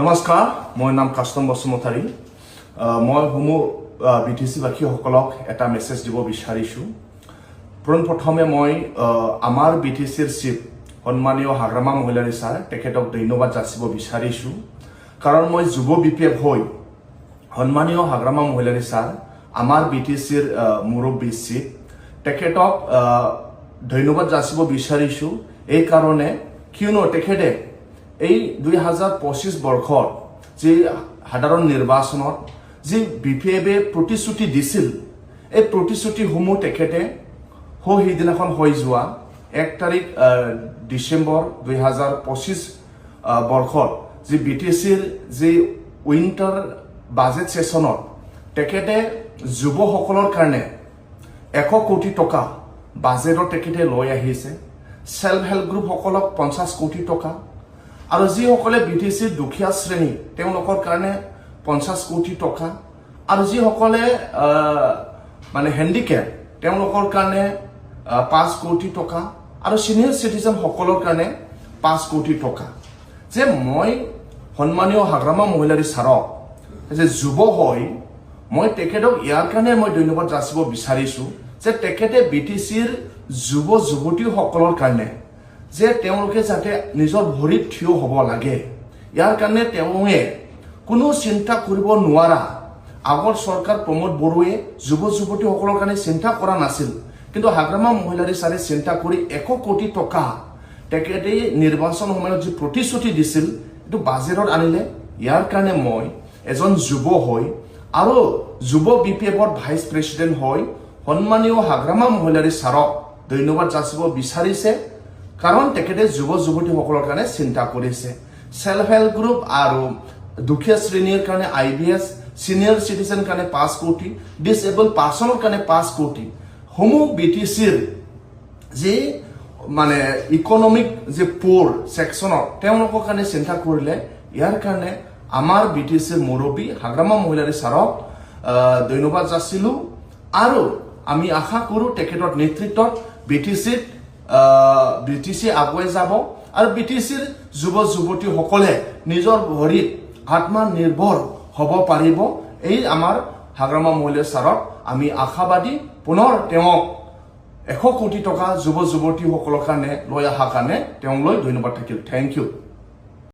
নমস্কাৰ মোৰ নাম কাষ্টম বসুমতাৰী মই হুমু বিটিসি বাকি সকলক এটা মেসেজ দিব বিচাৰিছো প্ৰথমে মই আমাৰ বিটিসিৰ চিফ সন্মানীয় হাগ্ৰামা মহিলাৰী স্যাৰ তেখেতক ধন্যবাদ যাচিব বিচাৰিছো কাৰণ মই যুৱ বিপিএফ হৈ সন্মানীয় হাগ্ৰামা মহিলাৰী স্যাৰ আমাৰ বিটিসিৰ মুৰব্বী চিফ তেখেতক ধন্যবাদ যাচিব বিচাৰিছো এই কাৰণে কিয়নো তেখেতে এই 2025 বৰ্ষৰ যে সাধাৰণ নিৰ্বাচনত যে বিপিএফে প্ৰতিশ্ৰুতি দিছিল এই প্ৰতিশ্ৰুতিসমূহ তেখেতে সেইদিনাখন হৈ যোৱা 1 তাৰিখ ডিসেম্বৰ 2025 বৰ্ষত যে বিটিসিৰ যে উইন্টাৰ বাজেট সেশনত তেখেতে যুৱসকলৰ কাৰণে 100 কোটি টকা বাজেটত তেখেতে লৈ আহিছে সেলফ হেল্প গ্ৰুপ সকলক 50 কোটি টকা আৰু যিসকলে বিটিসিৰ দুখীয়া শ্ৰেণী তেওঁলোকৰ কাৰণে 50 কোটি টকা আৰু যিসকলে মানে হ্যান্ডিক্যাপ তেওঁলোকৰ কাৰণে 5 কোটি টকা আৰু সিনিয়ৰ সিটিজেন সকলৰ কাৰণে 5 কোটি টকা যে মই সন্মানীয় হাগ্ৰামা মহিলাৰী স্যাৰক যে যুৱ হৈ মই তেখেতক ইয়াৰ কাৰণে মই ধন্যবাদ যাচিব বিচাৰিছো যে তেখেতে বিটিসিৰ যুৱ যুৱতী সকলৰ কাৰণে যে তেওঁলোকে যাতে নিজৰ ভৰিত থিয় হ'ব লাগে ইয়াৰ কাৰণে তেওঁলোকে কোনো চিন্তা কৰিব নোৱাৰা আগৰ চৰকাৰ প্ৰমোদ বৰুৱে যুৱ যুৱতী সকলৰ কাৰণে চিন্তা কৰা নাছিল কিন্তু হাগ্ৰামা মহিলাৰী স্যাৰে চিন্তা কৰি 100 কোটি টকা তেখেতে নিৰ্বাচন সময়ত যে প্ৰতিশ্ৰুতি দিছিল এটো বাজেটত আনিলে ইয়াৰ কাৰণে মই এজন যুৱ হৈ আৰু যুৱ বিপিএফৰ ভাইস প্ৰেসিডেন্ট হৈ সন্মানীয় হাগ্ৰামা মহিলাৰী স্যাৰক ধন্যবাদ যাচিব বিচাৰিছে কাৰণ তেখেতে যুৱ যুৱতী সকলৰ কাৰণে চিন্তা কৰিছে সেলফ হেল্প গ্ৰুপ আৰু দুখীয়া শ্ৰেণীৰ কাৰণে আইবিএস সিনিয়ৰ সিটিজেন কাৰণে 5 কোটি ডিসেবল পাৰ্সনৰ কাৰণে 5 কোটি হুমু বিটিসিৰ যে মানে ইকোনমিক যে পোৰ সেকশনত তেওঁলোকৰ কাৰণে চিন্তা কৰিলে ইয়াৰ কাৰণে আমাৰ বিটিসিৰ মুৰব্বী হাগ্ৰামা মহিলাৰী স্যাৰক ধন্যবাদ যাচিলো আৰু আমি আশা কৰো তেখেতৰ নেতৃত্বত বিটিসি আগুৱাই যাব আৰু বিটিসিৰ যুৱ যুৱতী সকলে নিজৰ ভৰিত আত্মনিৰ্ভৰ হ'ব পাৰিব এই আমাৰ হাগ্ৰামা মহিলাৰী স্যাৰক আমি আশাবাদী পুনৰ তেওঁক 100 কোটি টকা যুৱ যুৱতী সকলৰ কাৰণে লৈ অহা কাৰণে তেওঁলৈ ধন্যবাদ থাকিল থ্যাংক ইউ